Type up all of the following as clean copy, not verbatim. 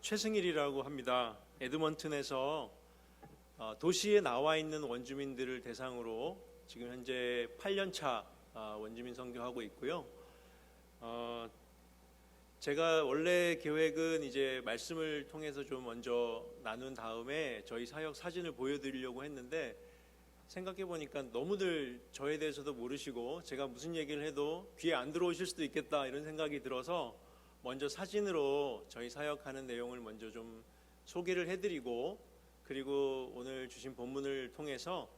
최승일이라고 합니다. 에드먼튼에서 도시에 나와 있는 원주민들을 대상으로 지금 현재 8년차 원주민 선교하고 있고요. 제가 원래 계획은 이제 말씀을 통해서 좀 먼저 나눈 다음에 저희 사역 사진을 보여드리려고 했는데, 생각해 보니까 너무들 저에 대해서도 모르시고 제가 무슨 얘기를 해도 귀에 안 들어오실 수도 있겠다 이런 생각이 들어서 먼저 사진으로 저희 사역하는 내용을 먼저 좀 소개를 해드리고, 그리고 오늘 주신 본문을 통해서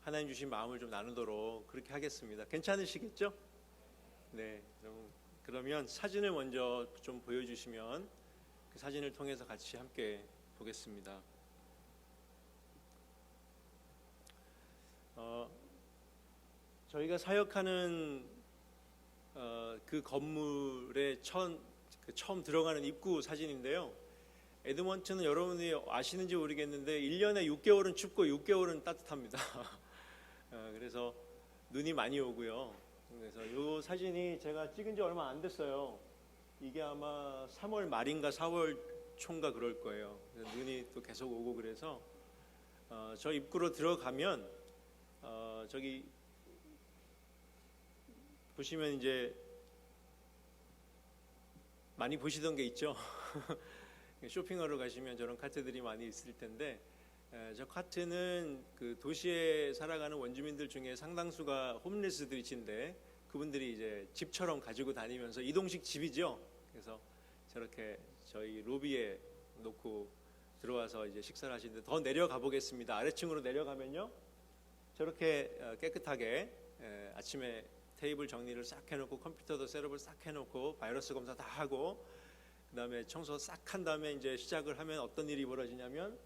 하나님 주신 마음을 좀 나누도록 그렇게 하겠습니다. 괜찮으시겠죠? 네, 그러면 사진을 먼저 좀 보여주시면 그 사진을 통해서 같이 함께 보겠습니다. 저희가 사역하는 그 건물의 처음 들어가는 입구 사진인데요. 에드먼튼은 여러분이 아시는지 모르겠는데 1년에 6개월은 춥고 6개월은 따뜻합니다. 그래서 눈이 많이 오고요. 그래서 이 사진이 제가 찍은 지 얼마 안 됐어요. 이게 아마 3월 말인가 4월 초인가 그럴 거예요. 눈이 또 계속 오고 그래서 저 입구로 들어가면 저기 보시면 이제 많이 보시던 게 있죠. 쇼핑하러 가시면 저런 카트들이 많이 있을 텐데, 저 카트는 그 도시에 살아가는 원주민들 중에 상당수가 홈리스들이신데 그분들이 이제 집처럼 가지고 다니면서 이동식 집이죠. 그래서 저렇게 저희 로비에 놓고 들어와서 이제 식사를 하시는데, 더 내려가 보겠습니다. 아래층으로 내려가면요, 저렇게 깨끗하게 아침에 테이블 정리를 싹 해놓고 컴퓨터도 셋업을 싹 해놓고 바이러스 검사 다 하고 그 다음에 청소 싹 한 다음에 이제 시작을 하면 어떤 일이 벌어지냐면,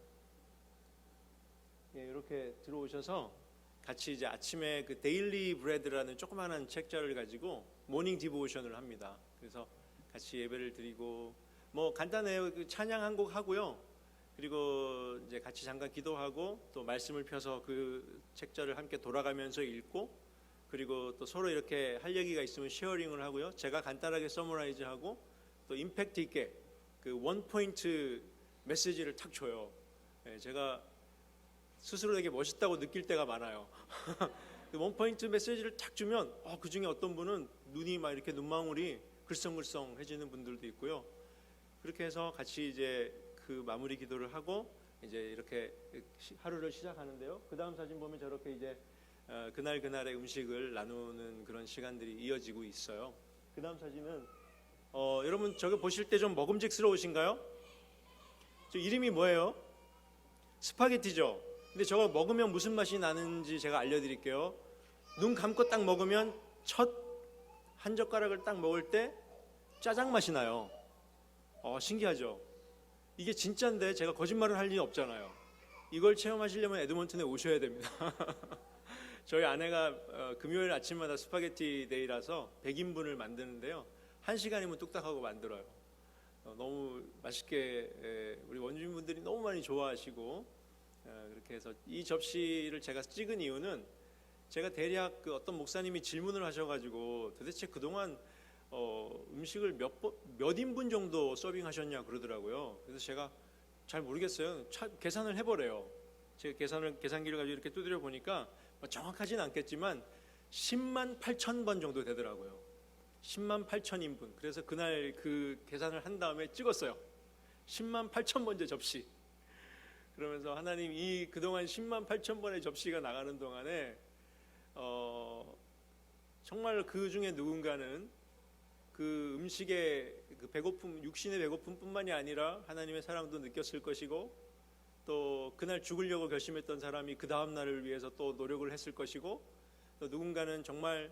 이렇게 들어오셔서 같이 이제 아침에 그 데일리 브레드라는 조그마한 책자를 가지고 모닝 디보션을 합니다. 그래서 같이 예배를 드리고 뭐 간단해요. 그 찬양 한 곡 하고요. 그리고 이제 같이 잠깐 기도하고 또 말씀을 펴서 그 책자를 함께 돌아가면서 읽고, 그리고 또 서로 이렇게 할 얘기가 있으면 쉐어링을 하고요. 제가 간단하게 서머라이즈하고 또 임팩트 있게 그 원 포인트 메시지를 탁 줘요. 제가 스스로 되게 멋있다고 느낄 때가 많아요. 원 포인트 메시지를 탁 주면 그 중에 어떤 분은 눈이 막 이렇게 눈망울이 글썽글썽해지는 분들도 있고요. 그렇게 해서 같이 이제 그 마무리 기도를 하고 이제 이렇게 하루를 시작하는데요. 그 다음 사진 보면 저렇게 이제 그날의 음식을 나누는 그런 시간들이 이어지고 있어요. 그 다음 사진은 여러분 저거 보실 때 좀 먹음직스러우신가요? 저 이름이 뭐예요? 스파게티죠. 근데 저거 먹으면 무슨 맛이 나는지 제가 알려드릴게요. 눈 감고 딱 먹으면 첫 한 젓가락을 딱 먹을 때 짜장 맛이 나요. 신기하죠? 이게 진짜인데 제가 거짓말을 할 일이 없잖아요. 이걸 체험하시려면 에드먼튼에 오셔야 됩니다. 저희 아내가 금요일 아침마다 스파게티 데이라서 100인분을 만드는데요. 1시간이면 뚝딱하고 만들어요. 너무 맛있게 우리 원주민분들이 너무 많이 좋아하시고, 그렇게 해서 이 접시를 제가 찍은 이유는, 제가 대략 그 어떤 목사님이 질문을 하셔가지고 도대체 그동안 음식을 몇 인분 정도 서빙하셨냐 그러더라고요. 그래서 제가 잘 모르겠어요. 계산을 해보래요. 제가 계산기를 가지고 이렇게 두드려 보니까 정확하진 않겠지만 10만 8천 번 정도 되더라고요. 10만 8천 인분. 그래서 그날 그 계산을 한 다음에 찍었어요. 10만 8천 번째 접시. 그러면서 하나님, 이 그동안 10만 8천 번의 접시가 나가는 동안에 정말 그 중에 누군가는 그 음식의 그 배고픔, 육신의 배고픔뿐만이 아니라 하나님의 사랑도 느꼈을 것이고, 또 그날 죽으려고 결심했던 사람이 그 다음 날을 위해서 또 노력을 했을 것이고, 또 누군가는 정말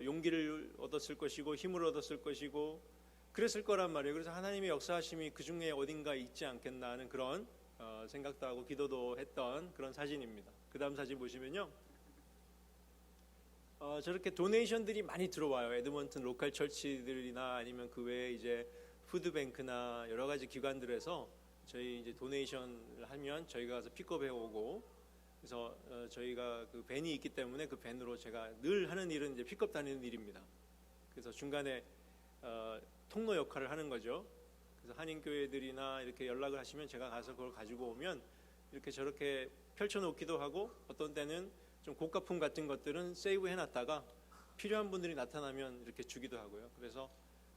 용기를 얻었을 것이고 힘을 얻었을 것이고 그랬을 거란 말이에요. 그래서 하나님의 역사하심이 그 중에 어딘가 있지 않겠나 하는 그런 생각도 하고 기도도 했던 그런 사진입니다. 그 다음 사진 보시면요, 저렇게 도네이션들이 많이 들어와요. 에드먼튼 로컬 철치들이나 아니면 그 외에 이제 푸드뱅크나 여러 가지 기관들에서 저희 이제 도네이션을 하면 저희가 가서 픽업해 오고, 그래서 저희가 그 밴이 있기 때문에 그 밴으로 제가 늘 하는 일은 이제 픽업 다니는 일입니다. 그래서 중간에 통로 역할을 하는 거죠. 그래서 한인 교회들이나 이렇게 연락을 하시면 제가 가서 그걸 가지고 오면 이렇게 저렇게 펼쳐놓기도 하고, 어떤 때는 좀 고가품 같은 것들은 세이브 해놨다가 필요한 분들이 나타나면 이렇게 주기도 하고요. 그래서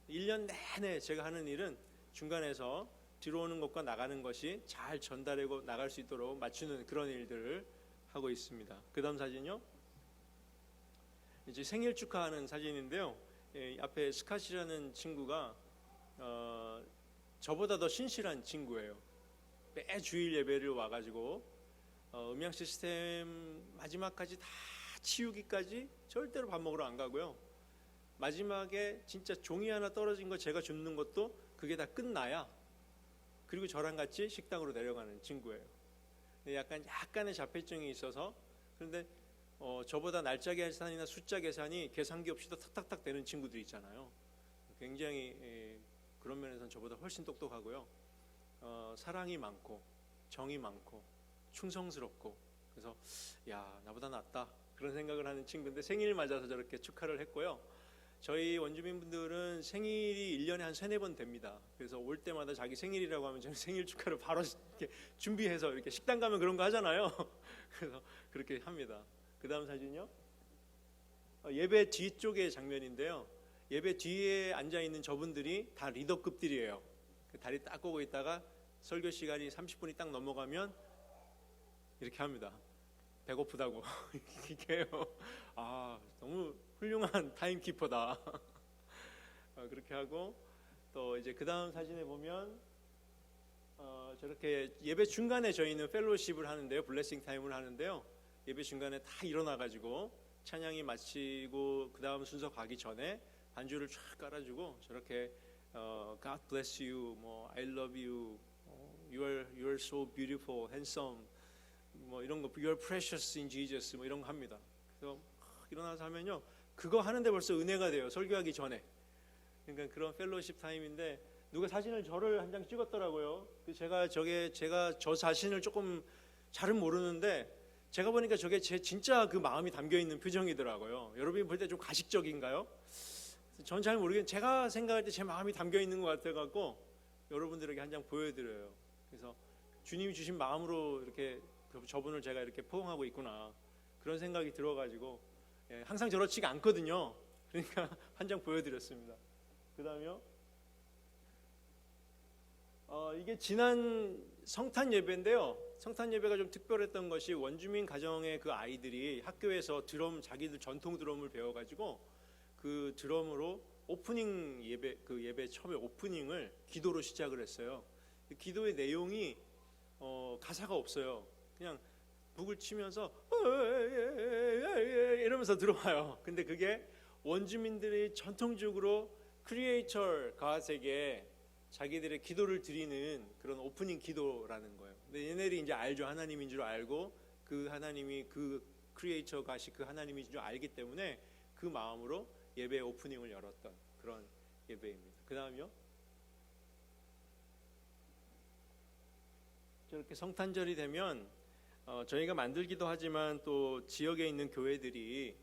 1년 내내 제가 하는 일은 중간에서 들어오는 것과 나가는 것이 잘 전달하고 나갈 수 있도록 맞추는 그런 일들을 하고 있습니다. 그 다음 사진요. 이제 생일 축하하는 사진인데요. 앞에 스캇이라는 친구가 저보다 더 신실한 친구예요. 매 주일 예배를 와가지고 음향 시스템 마지막까지 다 치우기까지 절대로 밥 먹으러 안 가고요. 마지막에 진짜 종이 하나 떨어진 거 제가 줍는 것도 그게 다 끝나야, 그리고 저랑 같이 식당으로 내려가는 친구예요. 약간의 자폐증이 있어서, 그런데 저보다 날짜 계산이나 숫자 계산이 계산기 없이도 탁탁탁 되는 친구들 있잖아요. 굉장히 그런 면에서는 저보다 훨씬 똑똑하고요. 사랑이 많고 정이 많고 충성스럽고, 그래서 야, 나보다 낫다 그런 생각을 하는 친구인데 생일 맞아서 저렇게 축하를 했고요. 저희 원주민분들은 생일이 1년에 한 3-4번 됩니다. 그래서 올 때마다 자기 생일이라고 하면 저는 생일 축하를 바로 이렇게 준비해서, 이렇게 식당 가면 그런 거 하잖아요. 그래서 그렇게 합니다. 그 다음 사진요. 예배 뒤쪽의 장면인데요. 예배 뒤에 앉아있는 저분들이 다 리더급들이에요. 다리 딱 꼬고 있다가 설교 시간이 30분이 딱 넘어가면 이렇게 합니다. 배고프다고. 이게요. 아, 너무 훌륭한 타임키퍼다. 그렇게 하고, 또 이제 그 다음 사진에 보면 저렇게 예배 중간에 저희는 펠로십을 하는데요, 블레싱 타임을 하는데요. 예배 중간에 다 일어나가지고 찬양이 마치고 그 다음 순서 가기 전에 반주를 쫙 깔아주고 저렇게 God bless you, 뭐 I love you, you're so beautiful, handsome, 뭐 이런 거, you're precious in Jesus, 뭐 이런 거 합니다. 그래서 일어나서 하면요, 그거 하는데 벌써 은혜가 돼요. 설교하기 전에. 그러니까 그런 펠로십 타임인데, 누가 사진을 저를 한 장 찍었더라고요. 제가 저 자신을 조금 잘은 모르는데 제가 보니까 저게 제 진짜 그 마음이 담겨 있는 표정이더라고요. 여러분이 볼 때 좀 가식적인가요? 전 잘 모르겠는데 제가 생각할 때 제 마음이 담겨 있는 것 같아갖고 여러분들에게 한 장 보여드려요. 그래서 주님이 주신 마음으로 이렇게 저분을 제가 이렇게 포옹하고 있구나, 그런 생각이 들어가지고 항상 저렇지가 않거든요. 그러니까 한 장 보여드렸습니다. 그 다음에요. 이게 지난 성탄 예배인데요. 성탄 예배가 좀 특별했던 것이 원주민 가정의 그 아이들이 학교에서 자기들 전통 드럼을 배워가지고 그 드럼으로 오프닝 예배, 그 예배 처음에 오프닝을 기도로 시작을 했어요. 기도의 내용이 가사가 없어요. 그냥 북을 치면서 이러면서 들어와요. 근데 그게 원주민들이 전통적으로 크리에이터 가세계 자기들의 기도를 드리는 그런 오프닝 기도라는 거예요. 근데 얘네들이 이제 알죠. 하나님인 줄 알고, 그 하나님이 그 크리에이터 가시 그 하나님인 줄 알기 때문에 그 마음으로 예배 오프닝을 열었던 그런 예배입니다. 그 다음요. 저렇게 성탄절이 되면 저희가 만들기도 하지만 또 지역에 있는 교회들이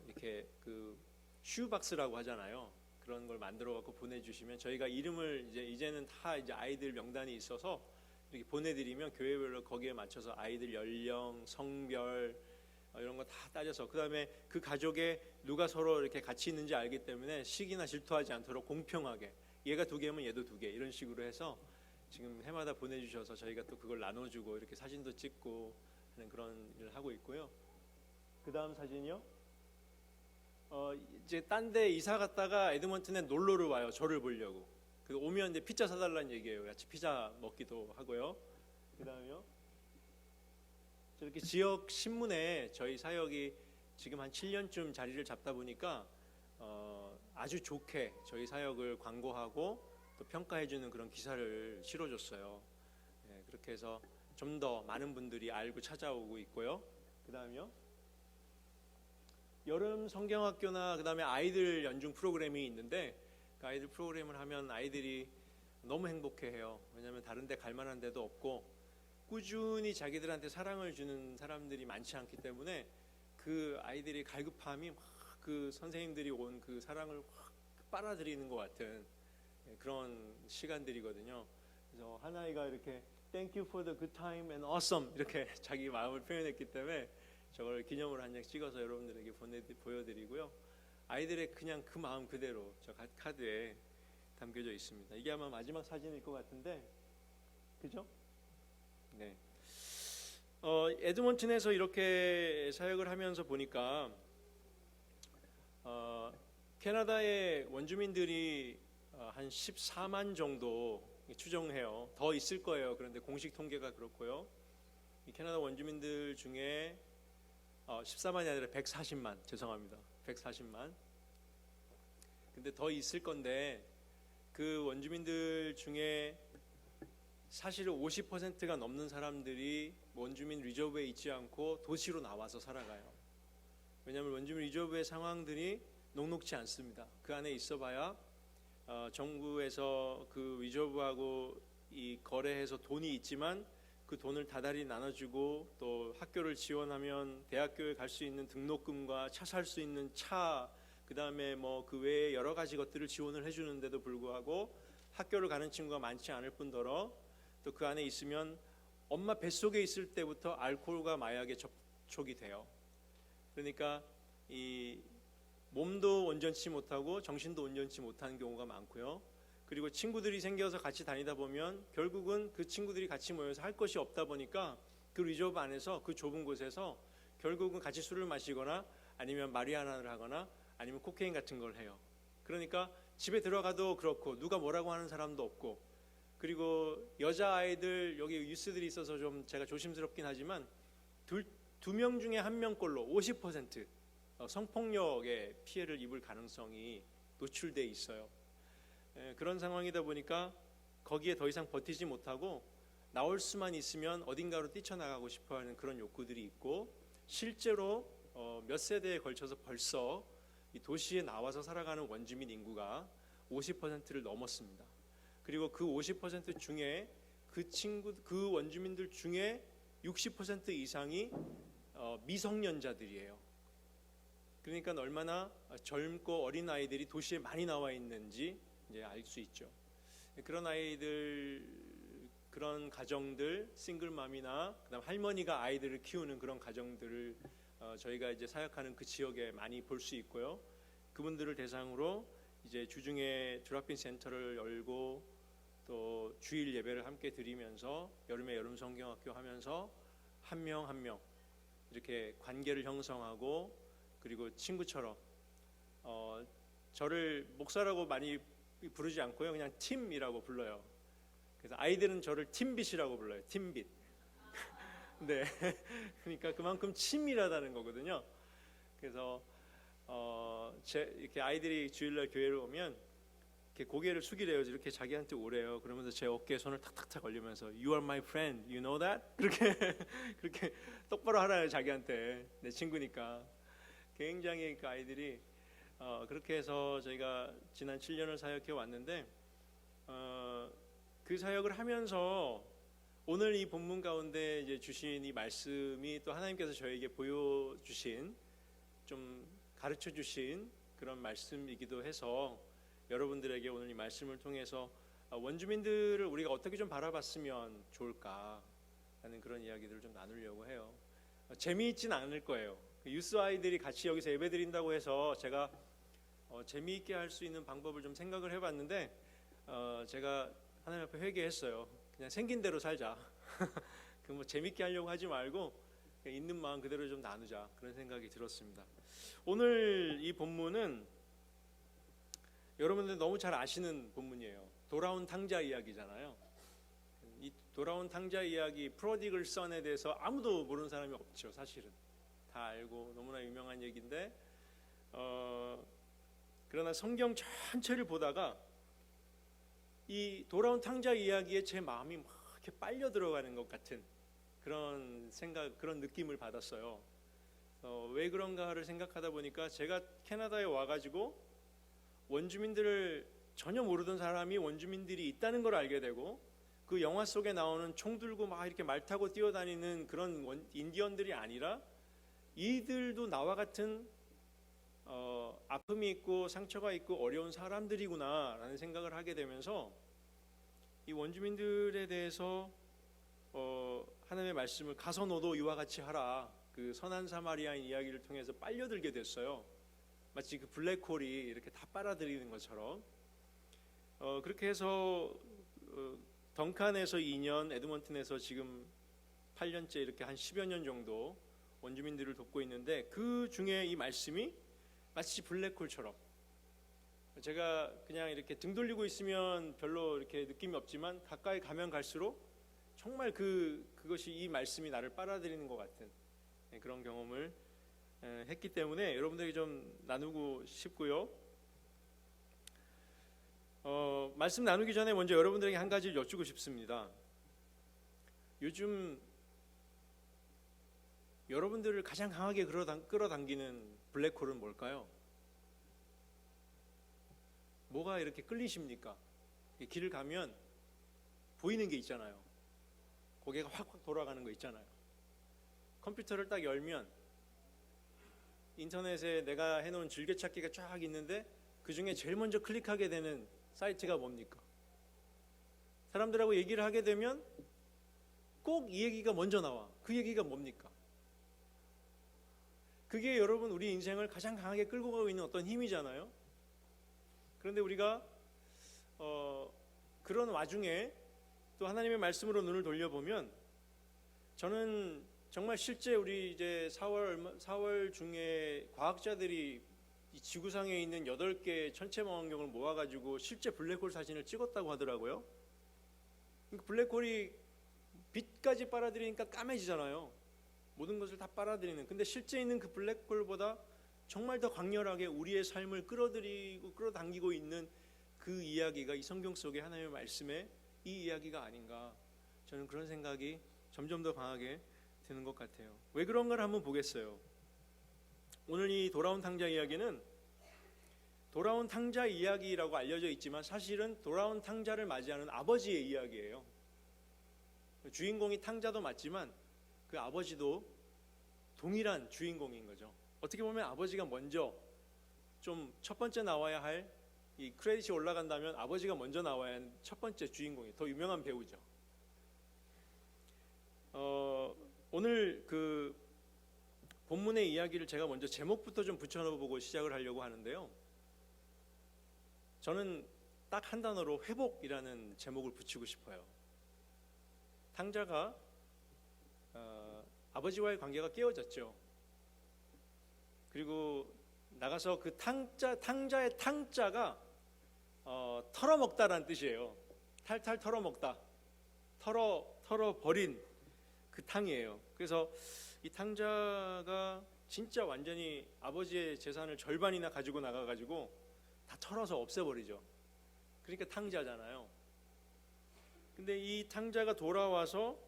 이렇게 그 슈박스라고 하잖아요. 그런 걸 만들어 갖고 보내주시면 저희가 이름을 이제는 다 이제 아이들 명단이 있어서 이렇게 보내드리면 교회별로 거기에 맞춰서 아이들 연령, 성별 이런 거 다 따져서, 그 다음에 그 가족에 누가 서로 이렇게 같이 있는지 알기 때문에 시기나 질투하지 않도록 공평하게, 얘가 2개면 얘도 2개 이런 식으로 해서 지금 해마다 보내주셔서 저희가 또 그걸 나눠주고 이렇게 사진도 찍고 하는 그런 일을 하고 있고요. 그 다음 사진이요. 이제 딴 데 이사 갔다가 에드먼튼에 놀러를 와요. 저를 보려고. 그 오면 이제 피자 사달라는 얘기예요. 같이 피자 먹기도 하고요. 그 다음에요. 저렇게 지역 신문에 저희 사역이 지금 한 7년쯤 자리를 잡다 보니까 아주 좋게 저희 사역을 광고하고 또 평가해주는 그런 기사를 실어줬어요. 네, 그렇게 해서 좀 더 많은 분들이 알고 찾아오고 있고요. 그 다음에요. 여름 성경학교나 그 다음에 아이들 연중 프로그램이 있는데, 그 아이들 프로그램을 하면 아이들이 너무 행복해해요. 왜냐하면 다른 데 갈 만한 데도 없고 꾸준히 자기들한테 사랑을 주는 사람들이 많지 않기 때문에 그 아이들이 갈급함이 막 그 선생님들이 온 그 사랑을 확 빨아들이는 것 같은 그런 시간들이거든요. 그래서 하나이가 이렇게 Thank you for the good time and awesome 이렇게 자기 마음을 표현했기 때문에 저걸 기념으로 한 장 찍어서 여러분들에게 보여드리고요. 아이들의 그냥 그 마음 그대로 저 카드에 담겨져 있습니다. 이게 아마 마지막 사진일 것 같은데, 그죠? 네. 에드먼튼에서 이렇게 사역을 하면서 보니까 캐나다의 원주민들이 한 14만 정도 추정해요. 더 있을 거예요. 그런데 공식 통계가 그렇고요. 이 캐나다 원주민들 중에 14만이 아니라 140만, 죄송합니다. 140만. 근데 더 있을 건데 그 원주민들 중에 사실은 50%가 넘는 사람들이 원주민 리저브에 있지 않고 도시로 나와서 살아가요. 왜냐하면 원주민 리저브의 상황들이 녹록지 않습니다. 그 안에 있어봐야 정부에서 그 리저브하고 이 거래해서 돈이 있지만 그 돈을 다달이 나눠주고 또 학교를 지원하면 대학교에 갈 수 있는 등록금과 차 살 수 있는 차, 그 다음에 뭐 그 외에 여러 가지 것들을 지원을 해주는데도 불구하고 학교를 가는 친구가 많지 않을 뿐더러 또 그 안에 있으면 엄마 뱃속에 있을 때부터 알코올과 마약에 접촉이 돼요. 그러니까 이 몸도 온전치 못하고 정신도 온전치 못하는 경우가 많고요. 그리고 친구들이 생겨서 같이 다니다 보면 결국은 그 친구들이 같이 모여서 할 것이 없다 보니까 그 리저브 안에서 그 좁은 곳에서 결국은 같이 술을 마시거나 아니면 마리아나를 하거나 아니면 코케인 같은 걸 해요. 그러니까 집에 들어가도 그렇고 누가 뭐라고 하는 사람도 없고, 그리고 여자아이들 여기 유스들이 있어서 좀 제가 조심스럽긴 하지만 두 명 중에 한 명꼴로 50% 성폭력의 피해를 입을 가능성이 노출돼 있어요. 그런 상황이다 보니까 거기에 더 이상 버티지 못하고 나올 수만 있으면 어딘가로 뛰쳐나가고 싶어하는 그런 욕구들이 있고, 실제로 몇 세대에 걸쳐서 벌써 이 도시에 나와서 살아가는 원주민 인구가 50%를 넘었습니다. 그리고 그 50% 중에 그 원주민들 중에 60% 이상이 미성년자들이에요. 그러니까 얼마나 젊고 어린 아이들이 도시에 많이 나와 있는지 이제 알 수 있죠. 그런 아이들, 그런 가정들, 싱글맘이나 그다음 할머니가 아이들을 키우는 그런 가정들을 저희가 이제 사역하는 그 지역에 많이 볼 수 있고요. 그분들을 대상으로 이제 주중에 드롭인 센터를 열고 또 주일 예배를 함께 드리면서 여름에 여름 성경학교 하면서 한 명 한 명 이렇게 관계를 형성하고, 그리고 친구처럼 저를 목사라고 많이 부르지 않고요, 그냥 팀이라고 불러요. 그래서 아이들은 저를 팀빗이라고 불러요. 팀빗. 네, 그러니까 그만큼 친밀하다는 거거든요. 그래서 이렇게 아이들이 주일날 교회를 오면 이렇게 고개를 숙이래요. 이렇게 자기한테 오래요. 그러면서 제 어깨에 손을 탁탁탁 걸리면서 You are my friend, you know that? 그렇게 똑바로 하라요. 자기한테. 내 친구니까. 굉장히 그 아이들이 그렇게 해서 저희가 지난 7년을 사역해 왔는데, 그 사역을 하면서 오늘 이 본문 가운데 이제 주신 이 말씀이 또 하나님께서 저에게 보여주신, 좀 가르쳐 주신 그런 말씀이기도 해서 여러분들에게 오늘 이 말씀을 통해서 원주민들을 우리가 어떻게 좀 바라봤으면 좋을까 하는 그런 이야기들을 좀 나누려고 해요. 재미있진 않을 거예요. 유스 아이들이 같이 여기서 예배 드린다고 해서 제가 재미있게 할 수 있는 방법을 좀 생각을 해봤는데, 제가 하나님 앞에 회개했어요. 그냥 생긴 대로 살자. 그 뭐 재밌게 하려고 하지 말고 그냥 있는 마음 그대로 좀 나누자, 그런 생각이 들었습니다. 오늘 이 본문은 여러분들 너무 잘 아시는 본문이에요. 돌아온 탕자 이야기잖아요. 이 돌아온 탕자 이야기, 프로디글 선에 대해서 아무도 모르는 사람이 없죠. 사실은 다 알고 너무나 유명한 얘기인데, 그러나 성경 전체를 보다가 이 돌아온 탕자 이야기에 제 마음이 막 이렇게 빨려 들어가는 것 같은 그런 생각, 그런 느낌을 받았어요. 왜 그런가를 생각하다 보니까 제가 캐나다에 와가지고 원주민들을 전혀 모르던 사람이 원주민들이 있다는 걸 알게 되고, 그 영화 속에 나오는 총 들고 막 이렇게 말 타고 뛰어다니는 그런 인디언들이 아니라 이들도 나와 같은 아픔이 있고 상처가 있고 어려운 사람들이구나라는 생각을 하게 되면서 이 원주민들에 대해서 하나님의 말씀을 가서 너도 이와 같이 하라, 그 선한 사마리아인 이야기를 통해서 빨려들게 됐어요. 마치 그 블랙홀이 이렇게 다 빨아들이는 것처럼. 그렇게 해서 덩칸에서 2년, 에드먼튼에서 지금 8년째 이렇게 한 10여 년 정도 원주민들을 돕고 있는데, 그 중에 이 말씀이 마치 블랙홀처럼, 제가 그냥 이렇게 등 돌리고 있으면 별로 이렇게 느낌이 없지만 가까이 가면 갈수록 정말 그것이 이 말씀이 나를 빨아들이는 것 같은 그런 경험을 했기 때문에 여러분들에게 좀 나누고 싶고요. 말씀 나누기 전에 먼저 여러분들에게 한 가지를 여쭈고 싶습니다. 요즘 여러분들을 가장 강하게 끌어당기는 블랙홀은 뭘까요? 뭐가 이렇게 끌리십니까? 길을 가면 보이는 게 있잖아요. 고개가 확확 돌아가는 거 있잖아요. 컴퓨터를 딱 열면 인터넷에 내가 해놓은 즐겨찾기가 쫙 있는데 그 중에 제일 먼저 클릭하게 되는 사이트가 뭡니까? 사람들하고 얘기를 하게 되면 꼭 이 얘기가 먼저 나와. 그 얘기가 뭡니까? 그게 여러분 우리 인생을 가장 강하게 끌고 가고 있는 어떤 힘이잖아요. 그런데 우리가 그런 와중에 또 하나님의 말씀으로 눈을 돌려보면, 저는 정말 실제 우리 이제 4월 중에 과학자들이 이 지구상에 있는 8개 천체망원경을 모아가지고 실제 블랙홀 사진을 찍었다고 하더라고요. 블랙홀이 빛까지 빨아들이니까 까매지잖아요. 모든 것을 다 빨아들이는. 근데 실제 있는 그 블랙홀보다 정말 더 강렬하게 우리의 삶을 끌어당기고 있는 그 이야기가 이 성경 속의 하나님의 말씀에 이 이야기가 아닌가, 저는 그런 생각이 점점 더 강하게 드는 것 같아요. 왜 그런가를 한번 보겠어요. 오늘 이 돌아온 탕자 이야기는 돌아온 탕자 이야기라고 알려져 있지만 사실은 돌아온 탕자를 맞이하는 아버지의 이야기예요. 주인공이 탕자도 맞지만 그 아버지도 동일한 주인공인 거죠. 어떻게 보면 아버지가 먼저 좀 첫 번째 나와야 할, 이 크레딧이 올라간다면 아버지가 먼저 나와야 하는 첫 번째 주인공이 더 유명한 배우죠. 오늘 그 본문의 이야기를 제가 먼저 제목부터 좀 붙여보고 시작을 하려고 하는데요. 저는 딱 한 단어로 회복이라는 제목을 붙이고 싶어요. 탕자가 아버지와의 관계가 깨어졌죠. 그리고 나가서 그 탕자의 탕자가 털어먹다라는 뜻이에요. 탈탈 털어먹다, 털어버린 그 탕이에요. 그래서 이 탕자가 진짜 완전히 아버지의 재산을 절반이나 가지고 나가가지고 다 털어서 없애버리죠. 그러니까 탕자잖아요. 근데 이 탕자가 돌아와서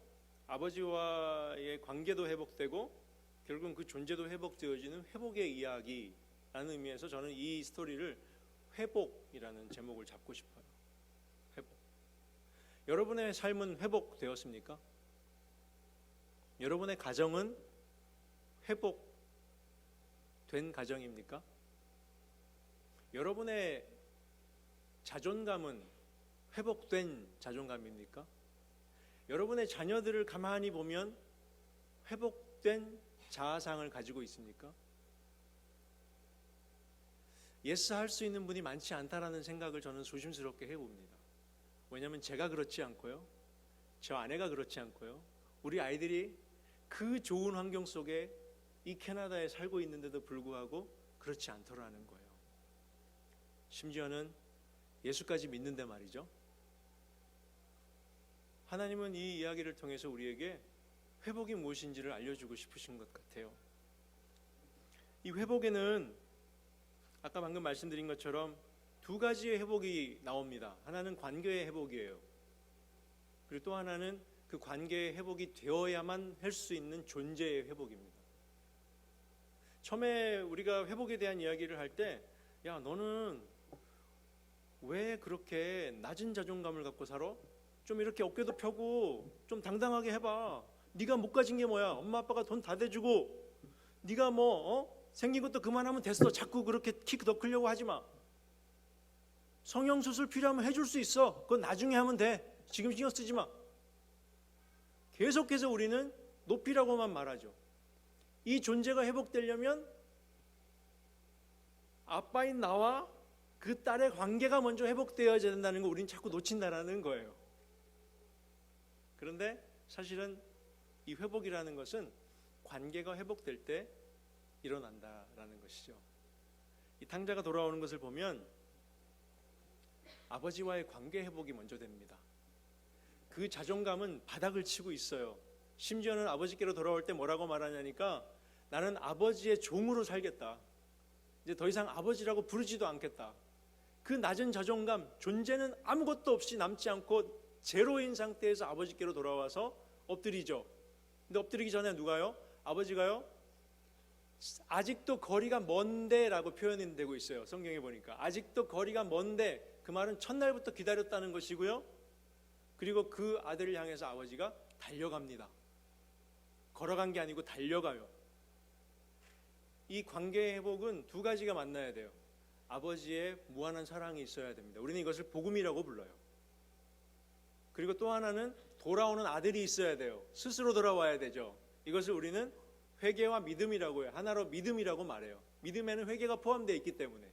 아버지와의 관계도 회복되고 결국은 그 존재도 회복되어지는 회복의 이야기라는 의미에서 저는 이 스토리를 회복이라는 제목을 잡고 싶어요. 회복. 여러분의 삶은 회복되었습니까? 여러분의 가정은 회복된 가정입니까? 여러분의 자존감은 회복된 자존감입니까? 여러분의 자녀들을 가만히 보면 회복된 자아상을 가지고 있습니까? 예스 할 수 있는 분이 많지 않다라는 생각을 저는 조심스럽게 해봅니다. 왜냐하면 제가 그렇지 않고요, 저 아내가 그렇지 않고요, 우리 아이들이 그 좋은 환경 속에 이 캐나다에 살고 있는데도 불구하고 그렇지 않더라는 거예요. 심지어는 예수까지 믿는데 말이죠. 하나님은 이 이야기를 통해서 우리에게 회복이 무엇인지를 알려주고 싶으신 것 같아요. 이 회복에는 아까 방금 말씀드린 것처럼 두 가지의 회복이 나옵니다. 하나는 관계의 회복이에요. 그리고 또 하나는 그 관계의 회복이 되어야만 할 수 있는 존재의 회복입니다. 처음에 우리가 회복에 대한 이야기를 할 때, 야, 너는 왜 그렇게 낮은 자존감을 갖고 살아? 좀 이렇게 어깨도 펴고 좀 당당하게 해봐. 네가 못 가진 게 뭐야? 엄마 아빠가 돈 다 대주고 네가 생긴 것도 그만하면 됐어. 자꾸 그렇게 키 더 크려고 하지 마. 성형수술 필요하면 해줄 수 있어. 그건 나중에 하면 돼. 지금 신경 쓰지 마. 계속해서 우리는 높이라고만 말하죠. 이 존재가 회복되려면 아빠인 나와 그 딸의 관계가 먼저 회복되어야 된다는 거 우리는 자꾸 놓친다라는 거예요. 그런데 사실은 이 회복이라는 것은 관계가 회복될 때 일어난다라는 것이죠. 이 탕자가 돌아오는 것을 보면 아버지와의 관계 회복이 먼저 됩니다. 그 자존감은 바닥을 치고 있어요. 심지어는 아버지께로 돌아올 때 뭐라고 말하냐니까 나는 아버지의 종으로 살겠다. 이제 더 이상 아버지라고 부르지도 않겠다. 그 낮은 자존감, 존재는 아무것도 없이 남지 않고 제로인 상태에서 아버지께로 돌아와서 엎드리죠. 근데 엎드리기 전에 누가요? 아버지가요? 아직도 거리가 먼데 라고 표현이 되고 있어요. 성경에 보니까 아직도 거리가 먼데, 그 말은 첫날부터 기다렸다는 것이고요. 그리고 그 아들을 향해서 아버지가 달려갑니다. 걸어간 게 아니고 달려가요. 이 관계의 회복은 두 가지가 만나야 돼요. 아버지의 무한한 사랑이 있어야 됩니다. 우리는 이것을 복음이라고 불러요. 그리고 또 하나는 돌아오는 아들이 있어야 돼요. 스스로 돌아와야 되죠. 이것을 우리는 회개와 믿음이라고 해요. 하나로 믿음이라고 말해요. 믿음에는 회개가 포함되어 있기 때문에.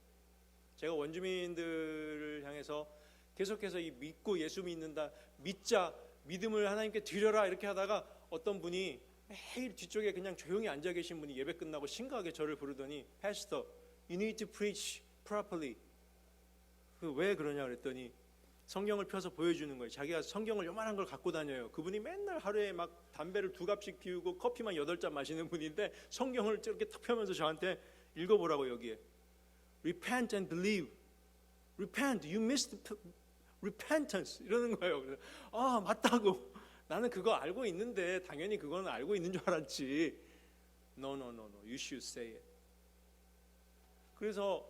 제가 원주민들을 향해서 계속해서 이 믿고 예수 믿는다, 믿자, 믿음을 하나님께 드려라 이렇게 하다가 어떤 분이 매일 뒤쪽에 그냥 조용히 앉아 계신 분이 예배 끝나고 심각하게 저를 부르더니 Pastor, you need to preach properly. 왜 그러냐 그랬더니 성경을 펴서 보여주는 거예요. 자기가 성경을 요만한 걸 갖고 다녀요. 그분이 맨날 하루에 막 담배를 2갑씩 피우고 커피만 8잔 마시는 분인데 성경을 이렇게 탁 펴면서 저한테 읽어보라고. 여기에 Repent and believe. Repent, you missed repentance 이러는 거예요. 그래서 아 맞다고. 나는 그거 알고 있는데 당연히 그거는 알고 있는 줄 알았지. No, you should say it. 그래서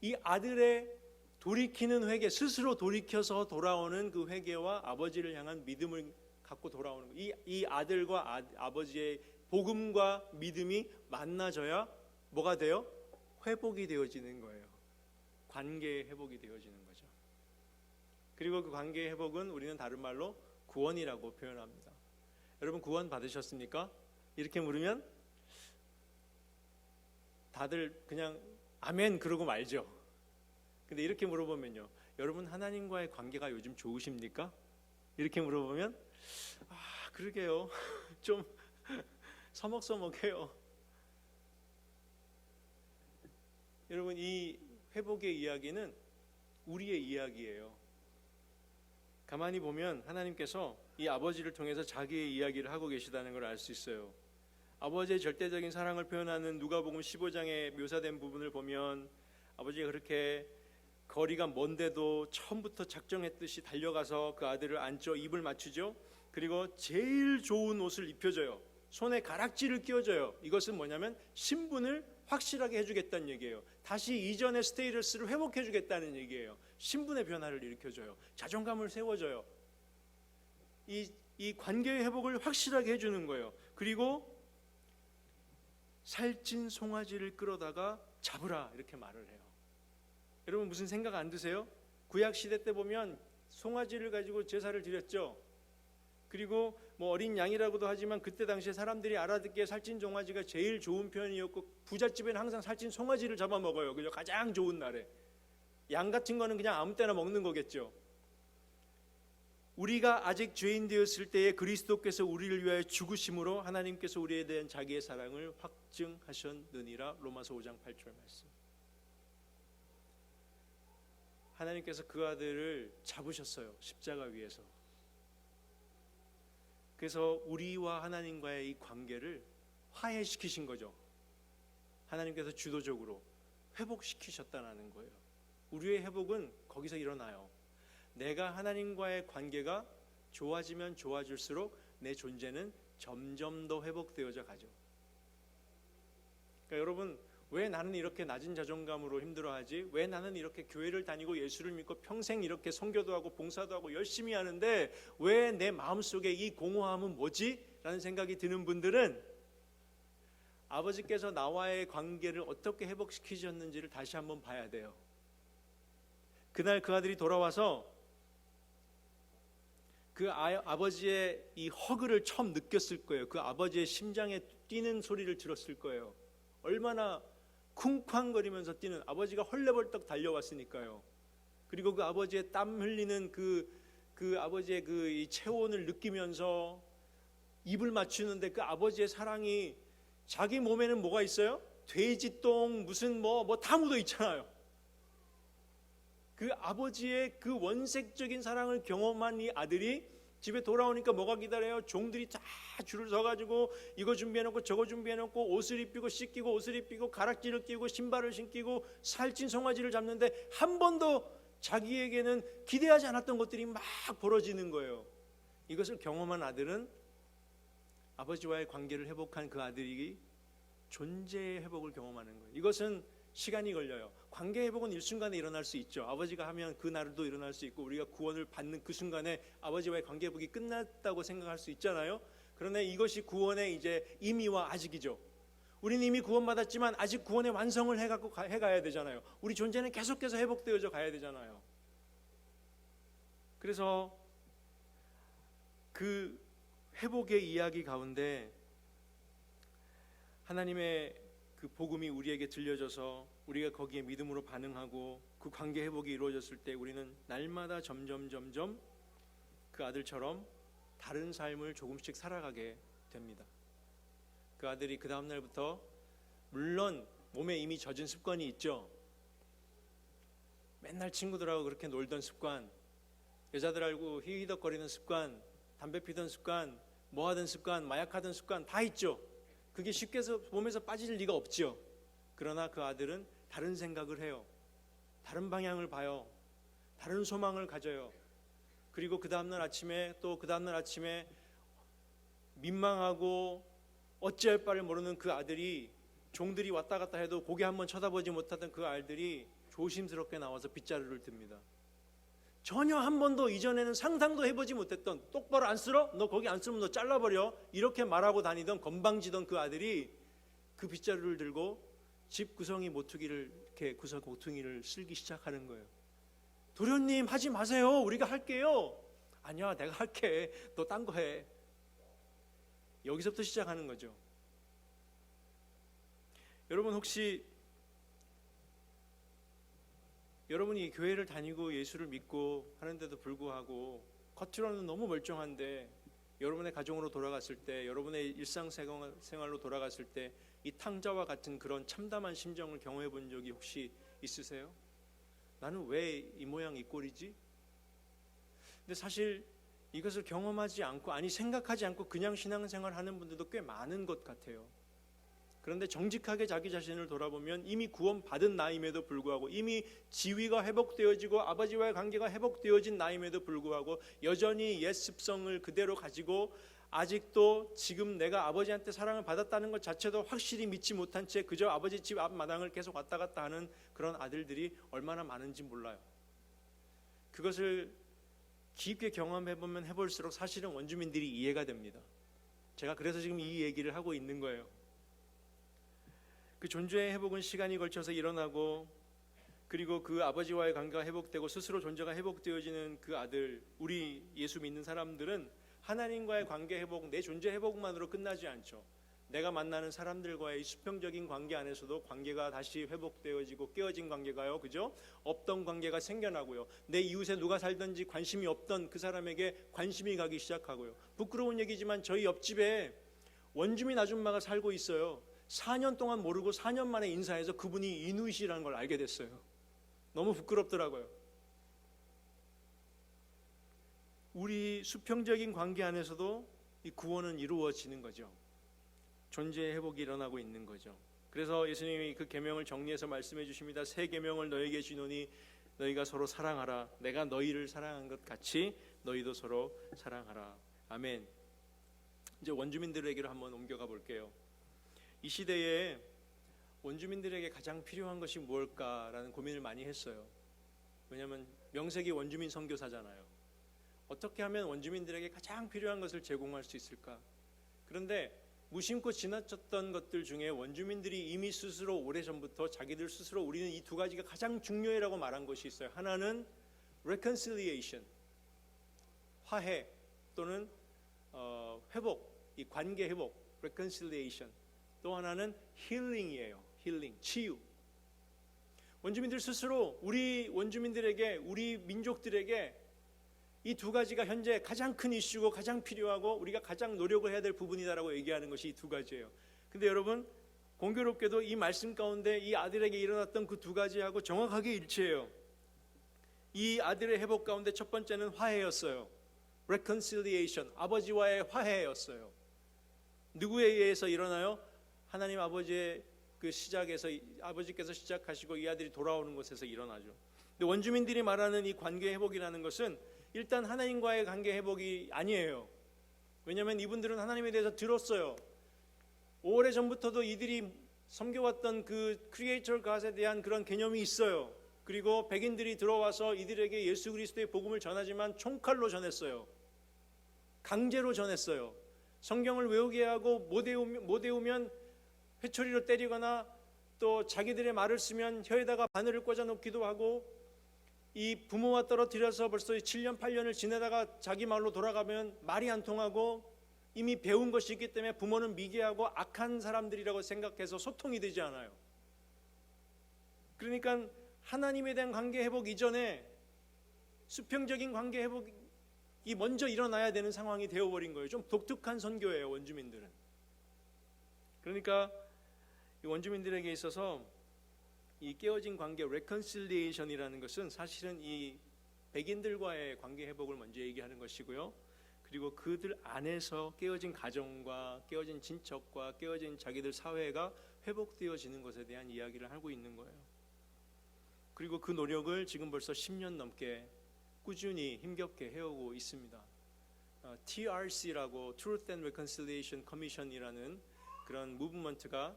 이 아들의 돌이키는 회개, 스스로 돌이켜서 돌아오는 그 회개와 아버지를 향한 믿음을 갖고 돌아오는 거예요. 이 아들과 아버지의 복음과 믿음이 만나져야 뭐가 돼요? 회복이 되어지는 거예요. 관계의 회복이 되어지는 거죠. 그리고 그 관계의 회복은 우리는 다른 말로 구원이라고 표현합니다. 여러분 구원 받으셨습니까? 이렇게 물으면 다들 그냥 아멘 그러고 말죠. 근데 이렇게 물어보면요, 여러분 하나님과의 관계가 요즘 좋으십니까? 이렇게 물어보면 아 그러게요 좀 서먹서먹해요. 여러분 이 회복의 이야기는 우리의 이야기예요. 가만히 보면 하나님께서 이 아버지를 통해서 자기의 이야기를 하고 계시다는 걸 알 수 있어요. 아버지의 절대적인 사랑을 표현하는 누가복음 15장에 묘사된 부분을 보면 아버지가 그렇게 거리가 먼데도 처음부터 작정했듯이 달려가서 그 아들을 안죠. 입을 맞추죠. 그리고 제일 좋은 옷을 입혀줘요. 손에 가락지를 끼워줘요. 이것은 뭐냐면 신분을 확실하게 해주겠다는 얘기예요. 다시 이전의 스테이터스를 회복해주겠다는 얘기예요. 신분의 변화를 일으켜줘요. 자존감을 세워줘요. 이 관계의 회복을 확실하게 해주는 거예요. 그리고 살찐 송아지를 끌어다가 잡으라 이렇게 말을 해요. 여러분 무슨 생각 안 드세요? 구약 시대 때 보면 송아지를 가지고 제사를 드렸죠. 그리고 뭐 어린 양이라고도 하지만 그때 당시에 사람들이 알아듣기에 살찐 송아지가 제일 좋은 편이었고 부잣집에는 항상 살찐 송아지를 잡아먹어요. 그죠? 가장 좋은 날에. 양 같은 거는 그냥 아무 때나 먹는 거겠죠. 우리가 아직 죄인 되었을 때에 그리스도께서 우리를 위하여 죽으심으로 하나님께서 우리에 대한 자기의 사랑을 확증하셨느니라. 로마서 5장 8절 말씀. 하나님께서 그 아들을 잡으셨어요. 십자가 위에서. 그래서 우리와 하나님과의 이 관계를 화해시키신 거죠. 하나님께서 주도적으로 회복시키셨다는 거예요. 우리의 회복은 거기서 일어나요. 내가 하나님과의 관계가 좋아지면 좋아질수록 내 존재는 점점 더 회복되어져 가죠. 그러니까 여러분 왜 나는 이렇게 낮은 자존감으로 힘들어하지? 왜 나는 이렇게 교회를 다니고 예수를 믿고 평생 이렇게 선교도 하고 봉사도 하고 열심히 하는데 왜 내 마음속에 이 공허함은 뭐지? 라는 생각이 드는 분들은 아버지께서 나와의 관계를 어떻게 회복시키셨는지를 다시 한번 봐야 돼요. 그날 그 아들이 돌아와서 그 아버지의 이 허그를 처음 느꼈을 거예요. 그 아버지의 심장에 뛰는 소리를 들었을 거예요. 얼마나 쿵쾅거리면서 뛰는, 아버지가 헐레벌떡 달려왔으니까요. 그리고 그 아버지의 땀 흘리는 그 아버지의 그 이 체온을 느끼면서 입을 맞추는데 그 아버지의 사랑이, 자기 몸에는 뭐가 있어요? 돼지똥 무슨 뭐 다 묻어 있잖아요. 그 아버지의 그 원색적인 사랑을 경험한 이 아들이 집에 돌아오니까 뭐가 기다려요? 종들이 다 줄을 서가지고 이거 준비해놓고 저거 준비해놓고 옷을 입히고 씻기고 옷을 입히고 가락지를 끼고 신발을 신기고 살찐 송아지를 잡는데 한 번도 자기에게는 기대하지 않았던 것들이 막 벌어지는 거예요. 이것을 경험한 아들은, 아버지와의 관계를 회복한 그 아들이 존재의 회복을 경험하는 거예요. 이것은 시간이 걸려요. 관계 회복은 일순간에 일어날 수 있죠. 아버지가 하면 그 날도 일어날 수 있고 우리가 구원을 받는 그 순간에 아버지와의 관계 회복이 끝났다고 생각할 수 있잖아요. 그러나 이것이 구원의 이제 임의와 아직이죠. 우리는 이미 구원받았지만 아직 구원의 완성을 해가야 되잖아요. 우리 존재는 계속해서 회복되어져 가야 되잖아요. 그래서 그 회복의 이야기 가운데 하나님의 그 복음이 우리에게 들려져서 우리가 거기에 믿음으로 반응하고 그 관계 회복이 이루어졌을 때 우리는 날마다 점점 그 아들처럼 다른 삶을 조금씩 살아가게 됩니다. 그 아들이 그 다음 날부터 물론 몸에 이미 젖은 습관이 있죠. 맨날 친구들하고 그렇게 놀던 습관, 여자들하고 휘휘덕거리는 습관, 담배 피던 습관, 뭐 하던 습관, 마약하던 습관 다 있죠. 그게 쉽게 해서 몸에서 빠질 리가 없죠. 그러나 그 아들은 다른 생각을 해요. 다른 방향을 봐요. 다른 소망을 가져요. 그리고 그 다음날 아침에 민망하고 어찌할 바를 모르는 그 아들이, 종들이 왔다 갔다 해도 고개 한번 쳐다보지 못하던 그 아들이 조심스럽게 나와서 빗자루를 듭니다. 전혀 한 번도 이전에는 상상도 해보지 못했던, 똑바로 안 쓸어? 너 거기 안 쓰면 너 잘라버려, 이렇게 말하고 다니던, 건방지던 그 아들이 그 빗자루를 들고 집 구성이 모퉁이를 이렇게 구석 모퉁이를 쓸기 시작하는 거예요. 도련님 하지 마세요, 우리가 할게요. 아니야, 내가 할게, 너 딴 거 해. 여기서부터 시작하는 거죠. 여러분, 혹시 여러분이 교회를 다니고 예수를 믿고 하는데도 불구하고 겉으로는 너무 멀쩡한데 여러분의 가정으로 돌아갔을 때, 여러분의 일상생활로 돌아갔을 때 이 탕자와 같은 그런 참담한 심정을 경험해 본 적이 혹시 있으세요? 나는 왜 이 모양 이 꼴이지? 근데 사실 이것을 경험하지 않고, 아니 생각하지 않고 그냥 신앙생활 하는 분들도 꽤 많은 것 같아요. 그런데 정직하게 자기 자신을 돌아보면 이미 구원받은 나임에도 불구하고, 이미 지위가 회복되어지고 아버지와의 관계가 회복되어진 나임에도 불구하고 여전히 옛 습성을 그대로 가지고 아직도 지금 내가 아버지한테 사랑을 받았다는 것 자체도 확실히 믿지 못한 채 그저 아버지 집 앞마당을 계속 왔다 갔다 하는 그런 아들들이 얼마나 많은지 몰라요. 그것을 깊게 경험해보면 해볼수록 사실은 원주민들이 이해가 됩니다. 제가 그래서 지금 이 얘기를 하고 있는 거예요. 그 존재의 회복은 시간이 걸쳐서 일어나고, 그리고 그 아버지와의 관계가 회복되고 스스로 존재가 회복되어지는 그 아들, 우리 예수 믿는 사람들은 하나님과의 관계 회복, 내 존재 회복만으로 끝나지 않죠. 내가 만나는 사람들과의 수평적인 관계 안에서도 관계가 다시 회복되어지고, 깨어진 관계가요, 그죠? 없던 관계가 생겨나고요. 내 이웃에 누가 살든지 관심이 없던 그 사람에게 관심이 가기 시작하고요. 부끄러운 얘기지만 저희 옆집에 원주민 아줌마가 살고 있어요. 4년 동안 모르고 4년 만에 인사해서 그분이 이누이시라는 걸 알게 됐어요. 너무 부끄럽더라고요. 우리 수평적인 관계 안에서도 이 구원은 이루어지는 거죠. 존재의 회복이 일어나고 있는 거죠. 그래서 예수님이 그 계명을 정리해서 말씀해 주십니다. 새 계명을 너에게 주노니 너희가 서로 사랑하라. 내가 너희를 사랑한 것 같이 너희도 서로 사랑하라. 아멘. 이제 원주민들에게로 한번 옮겨가 볼게요. 이 시대에 원주민들에게 가장 필요한 것이 무엇일까라는 고민을 많이 했어요. 왜냐하면 명색이 원주민 선교사잖아요. 어떻게 하면 원주민들에게 가장 필요한 것을 제공할 수 있을까? 그런데 무심코 지나쳤던 것들 중에 원주민들이 이미 스스로 오래전부터 자기들 스스로 우리는 이 두 가지가 가장 중요해라고 말한 것이 있어요. 하나는 reconciliation, 화해 또는 회복, 이 관계 회복, reconciliation. 또 하나는 healing이에요. healing, 치유. 원주민들 스스로 우리 원주민들에게, 우리 민족들에게 이 두 가지가 현재 가장 큰 이슈고 가장 필요하고 우리가 가장 노력을 해야 될 부분이다라고 얘기하는 것이 이 두 가지예요. 근데 여러분, 공교롭게도 이 말씀 가운데 이 아들에게 일어났던 그 두 가지하고 정확하게 일치해요. 이 아들의 회복 가운데 첫 번째는 화해였어요. reconciliation, 아버지와의 화해였어요. 누구에 의해서 일어나요? 하나님 아버지의 그 시작에서, 아버지께서 시작하시고 이 아들이 돌아오는 곳에서 일어나죠. 근데 원주민들이 말하는 이 관계 회복이라는 것은 일단 하나님과의 관계 회복이 아니에요. 왜냐하면 이분들은 하나님에 대해서 들었어요. 오래전부터도 이들이 섬겨왔던 그 크리에이터 갓에 대한 그런 개념이 있어요. 그리고 백인들이 들어와서 이들에게 예수 그리스도의 복음을 전하지만 총칼로 전했어요. 강제로 전했어요. 성경을 외우게 하고 못 외우면 회초리로 때리거나 또 자기들의 말을 쓰면 혀에다가 바늘을 꽂아 놓기도 하고, 이 부모와 떨어뜨려서 벌써 7년 8년을 지내다가 자기 말로 돌아가면 말이 안 통하고 이미 배운 것이 있기 때문에 부모는 미개하고 악한 사람들이라고 생각해서 소통이 되지 않아요. 그러니까 하나님에 대한 관계 회복 이전에 수평적인 관계 회복이 먼저 일어나야 되는 상황이 되어버린 거예요. 좀 독특한 선교예요, 원주민들은. 그러니까 이 원주민들에게 있어서 이 깨어진 관계, reconciliation이라는 것은 사실은 이 백인들과의 관계 회복을 먼저 얘기하는 것이고요. 그리고 그들 안에서 깨어진 가정과 깨어진 친척과 깨어진 자기들 사회가 회복되어지는 것에 대한 이야기를 하고 있는 거예요. 그리고 그 노력을 지금 벌써 10년 넘게 꾸준히 힘겹게 해오고 있습니다. TRC라고 Truth and Reconciliation Commission이라는 그런 무브먼트가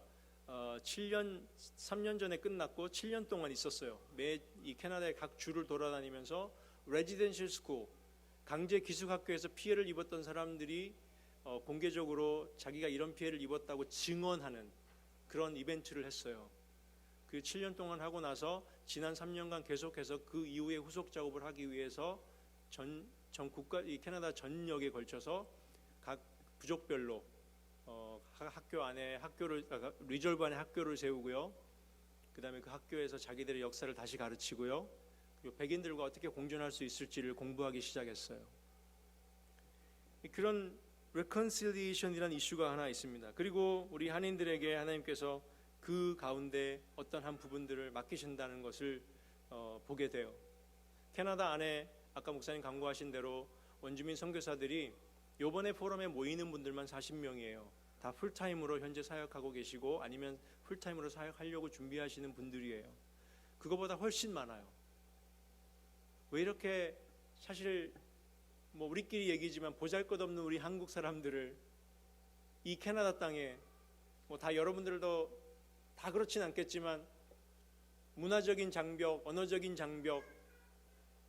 3년 전에 끝났고 7년 동안 있었어요. 이 캐나다의 각 주를 돌아다니면서 레지던셜 스쿨, 강제 기숙학교에서 피해를 입었던 사람들이 공개적으로 자기가 이런 피해를 입었다고 증언하는 그런 이벤트를 했어요. 그 7년 동안 하고 나서 지난 3년간 계속해서 그 이후에 후속 작업을 하기 위해서 전 국가, 이 캐나다 전역에 걸쳐서 각 부족별로 학교 안에 리졸브 안에 학교를 세우고요. 그 다음에 그 학교에서 자기들의 역사를 다시 가르치고요. 그리고 백인들과 어떻게 공존할 수 있을지를 공부하기 시작했어요. 그런 reconciliation이라는 이슈가 하나 있습니다. 그리고 우리 한인들에게 하나님께서 그 가운데 어떤 한 부분들을 맡기신다는 것을 보게 돼요. 캐나다 안에 아까 목사님 강구하신 대로 원주민 선교사들이 요번에 포럼에 모이는 분들만 40명이에요. 다 풀타임으로 현재 사역하고 계시고 아니면 풀타임으로 사역하려고 준비하시는 분들이에요. 그거보다 훨씬 많아요. 왜 이렇게, 사실 뭐 우리끼리 얘기지만 보잘것없는 우리 한국 사람들을 이 캐나다 땅에, 뭐 다 여러분들도 다 그렇진 않겠지만 문화적인 장벽, 언어적인 장벽,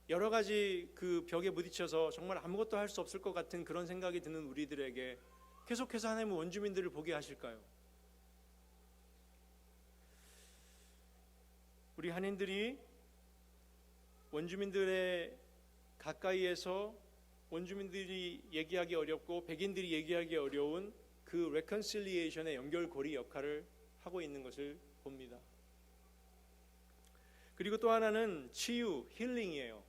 여러 가지 그 벽에 부딪혀서 정말 아무것도 할 수 없을 것 같은 그런 생각이 드는 우리들에게 계속해서 하나님은 원주민들을 보게 하실까요? 우리 한인들이 원주민들의 가까이에서 원주민들이 얘기하기 어렵고 백인들이 얘기하기 어려운 그 reconciliation의 연결고리 역할을 하고 있는 것을 봅니다. 그리고 또 하나는 치유, 힐링이에요.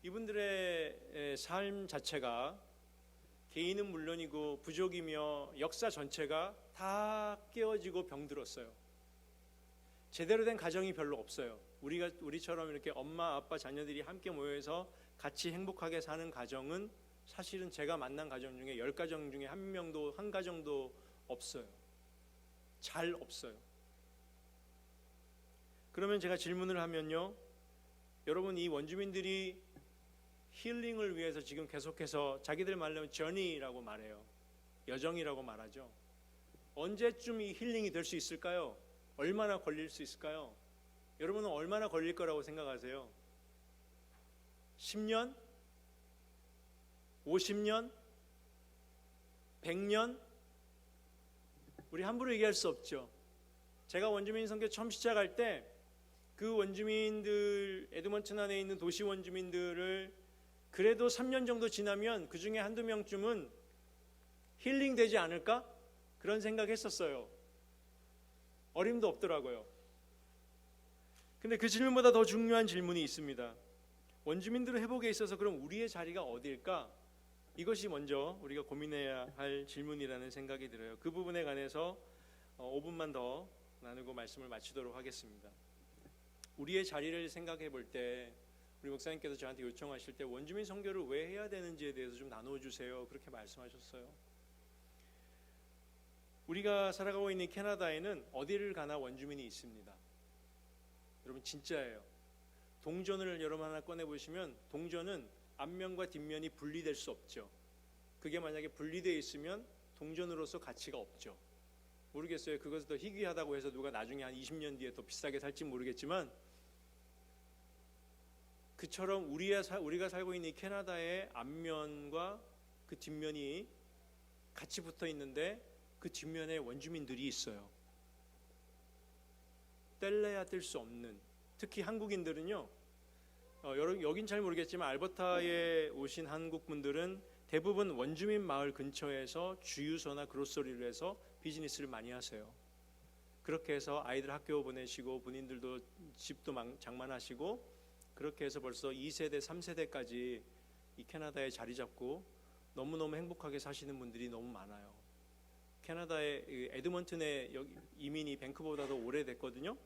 이분들의 삶 자체가 개인은 물론이고 부족이며 역사 전체가 다 깨어지고 병들었어요. 제대로 된 가정이 별로 없어요. 우리처럼 이렇게 엄마, 아빠, 자녀들이 함께 모여서 같이 행복하게 사는 가정은 사실은 제가 만난 가정 중에 10가정 중에 한 가정도 없어요. 잘 없어요. 그러면 제가 질문을 하면요, 여러분, 이 원주민들이 힐링을 위해서 지금 계속해서 자기들 말로 journey라고 말해요. 여정이라고 말하죠. 언제쯤 이 힐링이 될 수 있을까요? 얼마나 걸릴 수 있을까요? 여러분은 얼마나 걸릴 거라고 생각하세요? 10년? 50년? 100년? 우리 함부로 얘기할 수 없죠. 제가 원주민 선교 처음 시작할 때 그 원주민들, 에드먼튼 안에 있는 도시 원주민들을 그래도 3년 정도 지나면 그 중에 한두 명쯤은 힐링되지 않을까? 그런 생각했었어요. 어림도 없더라고요. 근데 그 질문보다 더 중요한 질문이 있습니다. 원주민들의 회복에 있어서 그럼 우리의 자리가 어디일까? 이것이 먼저 우리가 고민해야 할 질문이라는 생각이 들어요. 그 부분에 관해서 5분만 더 나누고 말씀을 마치도록 하겠습니다. 우리의 자리를 생각해 볼 때 우리 목사님께서 저한테 요청하실 때 원주민 선교를 왜 해야 되는지에 대해서 좀 나눠주세요. 그렇게 말씀하셨어요. 우리가 살아가고 있는 캐나다에는 어디를 가나 원주민이 있습니다. 여러분 진짜예요. 동전을 여러분 하나 꺼내보시면 동전은 앞면과 뒷면이 분리될 수 없죠. 그게 만약에 분리되어 있으면 동전으로서 가치가 없죠. 모르겠어요. 그것을 더 희귀하다고 해서 누가 나중에 한 20년 뒤에 더 비싸게 살지 모르겠지만 그처럼 우리가 살고 있는 이 캐나다의 앞면과 그 뒷면이 같이 붙어 있는데 그 뒷면에 원주민들이 있어요. 뗄래야 뗄 수 없는, 특히 한국인들은요, 여긴 잘 모르겠지만 알버타에 오신 한국 분들은 대부분 원주민 마을 근처에서 주유소나 그로서리를 해서 비즈니스를 많이 하세요. 그렇게 해서 아이들 학교 보내시고 본인들도 집도 장만하시고 그렇게 해서 벌써 2세대, 3세대까지 이 캐나다에 자리 잡고 너무너무 행복하게 사시는 분들이 너무 많아요. 캐나다의 에드먼튼에 이민이 밴쿠버보다도 오래됐거든요.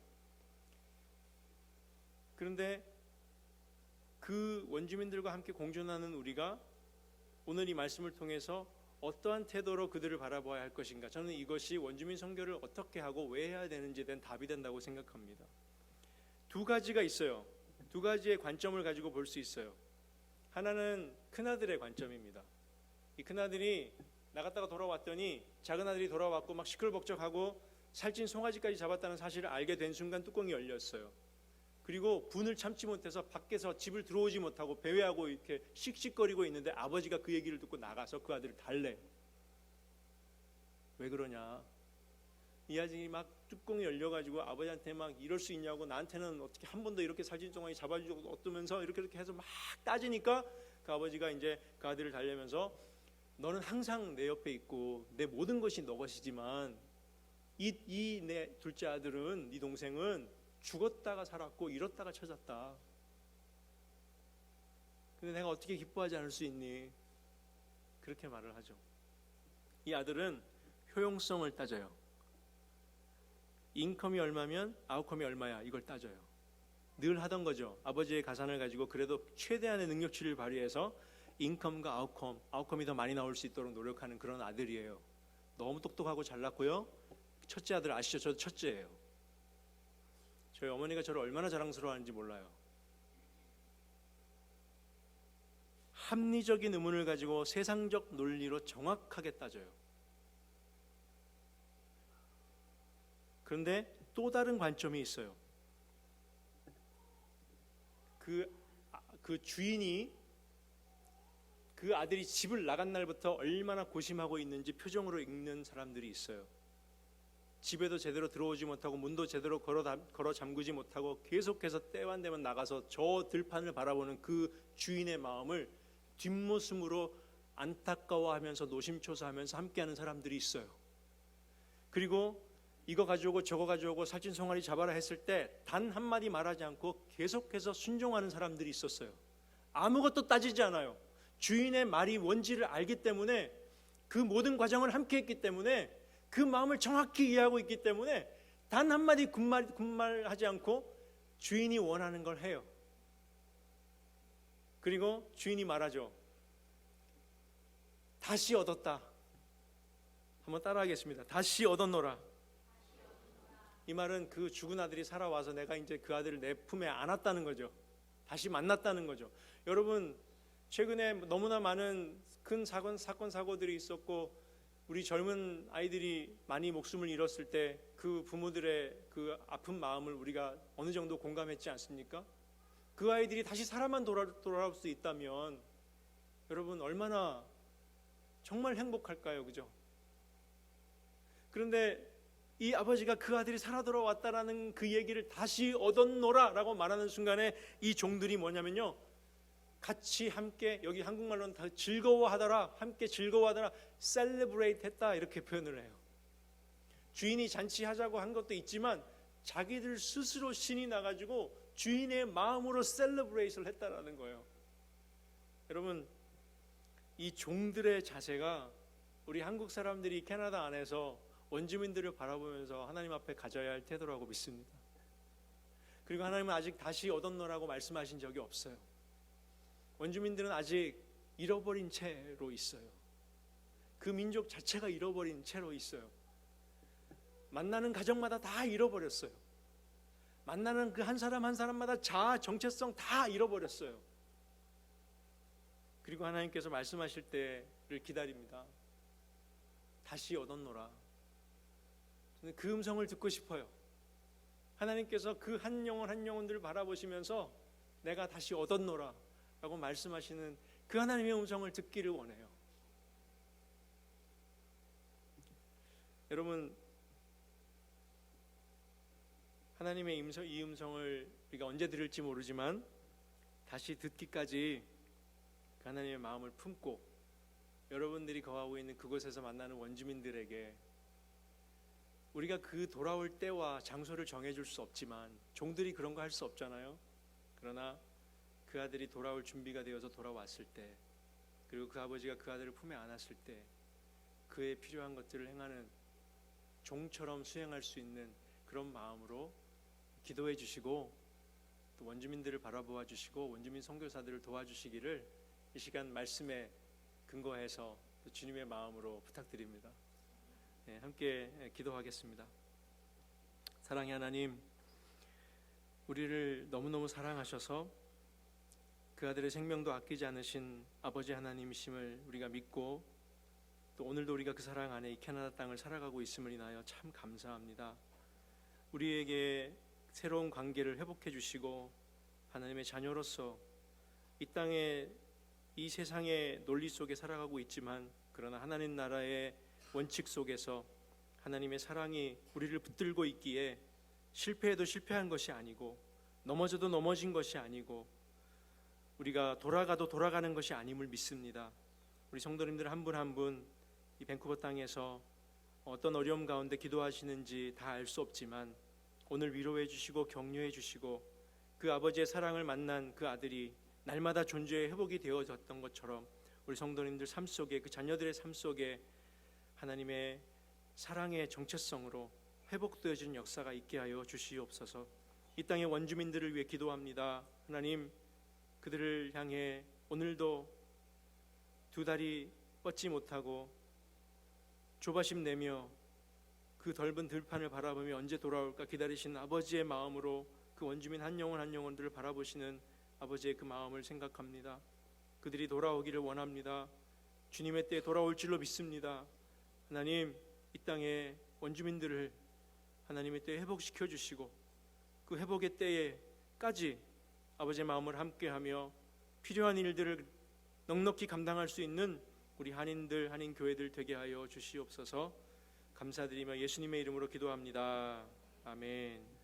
그런데 그 원주민들과 함께 공존하는 우리가 오늘 이 말씀을 통해서 어떠한 태도로 그들을 바라봐야 할 것인가, 저는 이것이 원주민 선교를 어떻게 하고 왜 해야 되는지에 대한 답이 된다고 생각합니다. 두 가지가 있어요. 두 가지의 관점을 가지고 볼 수 있어요. 하나는 큰아들의 관점입니다. 이 큰아들이 나갔다가 돌아왔더니 작은아들이 돌아왔고 막 시끌벅적하고 살찐 송아지까지 잡았다는 사실을 알게 된 순간 뚜껑이 열렸어요. 그리고 분을 참지 못해서 밖에서 집을 들어오지 못하고 배회하고 이렇게 씩씩거리고 있는데 아버지가 그 얘기를 듣고 나가서 그 아들을 달래요. 왜 그러냐? 이 아들이 막 뚜껑이 열려가지고 아버지한테 막 이럴 수 있냐고, 나한테는 어떻게 한 번도 이렇게 살찐 송아지 잡아주고 어떠면서 이렇게 해서 막 따지니까 그 아버지가 이제 그 아들을 달래면서 너는 항상 내 옆에 있고 내 모든 것이 너 것이지만 이 내 둘째 아들은, 네 동생은 죽었다가 살았고 잃었다가 찾았다. 근데 내가 어떻게 기뻐하지 않을 수 있니? 그렇게 말을 하죠. 이 아들은 효용성을 따져요. 인컴이 얼마면 아웃컴이 얼마야, 이걸 따져요. 늘 하던 거죠. 아버지의 가산을 가지고 그래도 최대한의 능력치를 발휘해서 인컴과 아웃컴이 더 많이 나올 수 있도록 노력하는 그런 아들이에요. 너무 똑똑하고 잘났고요. 첫째 아들 아시죠? 저도 첫째예요. 저희 어머니가 저를 얼마나 자랑스러워하는지 몰라요. 합리적인 의문을 가지고 세상적 논리로 정확하게 따져요. 그런데 또 다른 관점이 있어요. 그 주인이 그 아들이 집을 나간 날부터 얼마나 고심하고 있는지 표정으로 읽는 사람들이 있어요. 집에도 제대로 들어오지 못하고 문도 제대로 걸어 잠그지 못하고 계속해서 때와 안 되면 나가서 저 들판을 바라보는 그 주인의 마음을 뒷모습으로 안타까워하면서 노심초사하면서 함께하는 사람들이 있어요. 그리고 이거 가져오고 저거 가져오고 살찐 송아리 잡아라 했을 때 단 한마디 말하지 않고 계속해서 순종하는 사람들이 있었어요. 아무것도 따지지 않아요. 주인의 말이 뭔지를 알기 때문에, 그 모든 과정을 함께 했기 때문에, 그 마음을 정확히 이해하고 있기 때문에 단 한마디 군말하지 않고 주인이 원하는 걸 해요. 그리고 주인이 말하죠. 다시 얻었다. 한번 따라하겠습니다. 다시 얻었노라. 이 말은 그 죽은 아들이 살아와서 내가 이제 그 아들을 내 품에 안았다는 거죠. 다시 만났다는 거죠. 여러분, 최근에 너무나 많은 큰 사건 사고들이 있었고 우리 젊은 아이들이 많이 목숨을 잃었을 때 그 부모들의 그 아픈 마음을 우리가 어느 정도 공감했지 않습니까? 그 아이들이 다시 살아만 돌아올 수 있다면 여러분 얼마나 정말 행복할까요? 그죠? 그런데 이 아버지가 그 아들이 살아 돌아왔다라는 그 얘기를 다시 얻었노라라고 말하는 순간에 이 종들이 뭐냐면요, 같이 함께, 여기 한국말로는 다 즐거워하더라, 함께 즐거워하더라, celebrate 했다 이렇게 표현을 해요. 주인이 잔치하자고 한 것도 있지만 자기들 스스로 신이 나가지고 주인의 마음으로 셀러브레이트를 했다라는 거예요. 여러분, 이 종들의 자세가 우리 한국 사람들이 캐나다 안에서 원주민들을 바라보면서 하나님 앞에 가져야 할 태도라고 믿습니다. 그리고 하나님은 아직 다시 얻었노라고 말씀하신 적이 없어요. 원주민들은 아직 잃어버린 채로 있어요. 그 민족 자체가 잃어버린 채로 있어요. 만나는 가정마다 다 잃어버렸어요. 만나는 그 한 사람 한 사람마다 자아 정체성 다 잃어버렸어요. 그리고 하나님께서 말씀하실 때를 기다립니다. 다시 얻었노라. 저는 그 음성을 듣고 싶어요. 하나님께서 그 한 영혼 한 영혼들을 바라보시면서 내가 다시 얻었노라 라고 말씀하시는 그 하나님의 음성을 듣기를 원해요. 여러분, 하나님의 이 음성을 우리가 언제 들을지 모르지만 다시 듣기까지 그 하나님의 마음을 품고 여러분들이 거하고 있는 그곳에서 만나는 원주민들에게 우리가 그 돌아올 때와 장소를 정해줄 수 없지만 종들이 그런 거 할 수 없잖아요. 그러나 그 아들이 돌아올 준비가 되어서 돌아왔을 때, 그리고 그 아버지가 그 아들을 품에 안았을 때 그에 필요한 것들을 행하는 종처럼 수행할 수 있는 그런 마음으로 기도해 주시고 또 원주민들을 바라보아 주시고 원주민 선교사들을 도와주시기를 이 시간 말씀에 근거해서 또 주님의 마음으로 부탁드립니다. 네, 함께 기도하겠습니다. 사랑의 하나님, 우리를 너무너무 사랑하셔서 그 아들의 생명도 아끼지 않으신 아버지 하나님이심을 우리가 믿고 또 오늘도 우리가 그 사랑 안에 이 캐나다 땅을 살아가고 있음을 인하여 참 감사합니다. 우리에게 새로운 관계를 회복해 주시고 하나님의 자녀로서 이 땅에 이 세상의 논리 속에 살아가고 있지만 그러나 하나님 나라의 원칙 속에서 하나님의 사랑이 우리를 붙들고 있기에 실패해도 실패한 것이 아니고 넘어져도 넘어진 것이 아니고 우리가 돌아가도 돌아가는 것이 아님을 믿습니다. 우리 성도님들 한 분 한 분 이 밴쿠버 땅에서 어떤 어려움 가운데 기도하시는지 다 알 수 없지만 오늘 위로해 주시고 격려해 주시고 그 아버지의 사랑을 만난 그 아들이 날마다 존재의 회복이 되어졌던 것처럼 우리 성도님들 삶 속에 그 자녀들의 삶 속에 하나님의 사랑의 정체성으로 회복되어지는 역사가 있게 하여 주시옵소서. 이 땅의 원주민들을 위해 기도합니다. 하나님, 그들을 향해 오늘도 두 다리 뻗지 못하고 조바심 내며 그 덜은 들판을 바라보며 언제 돌아올까 기다리시는 아버지의 마음으로 그 원주민 한 영혼 한 영혼들을 바라보시는 아버지의 그 마음을 생각합니다. 그들이 돌아오기를 원합니다. 주님의 때에 돌아올 줄로 믿습니다. 하나님, 이 땅의 원주민들을 하나님의 때에 회복시켜 주시고 그 회복의 때에까지 아버지의 마음을 함께하며 필요한 일들을 넉넉히 감당할 수 있는 우리 한인들, 한인 교회들 되게 하여 주시옵소서. 감사드리며 예수님의 이름으로 기도합니다. 아멘.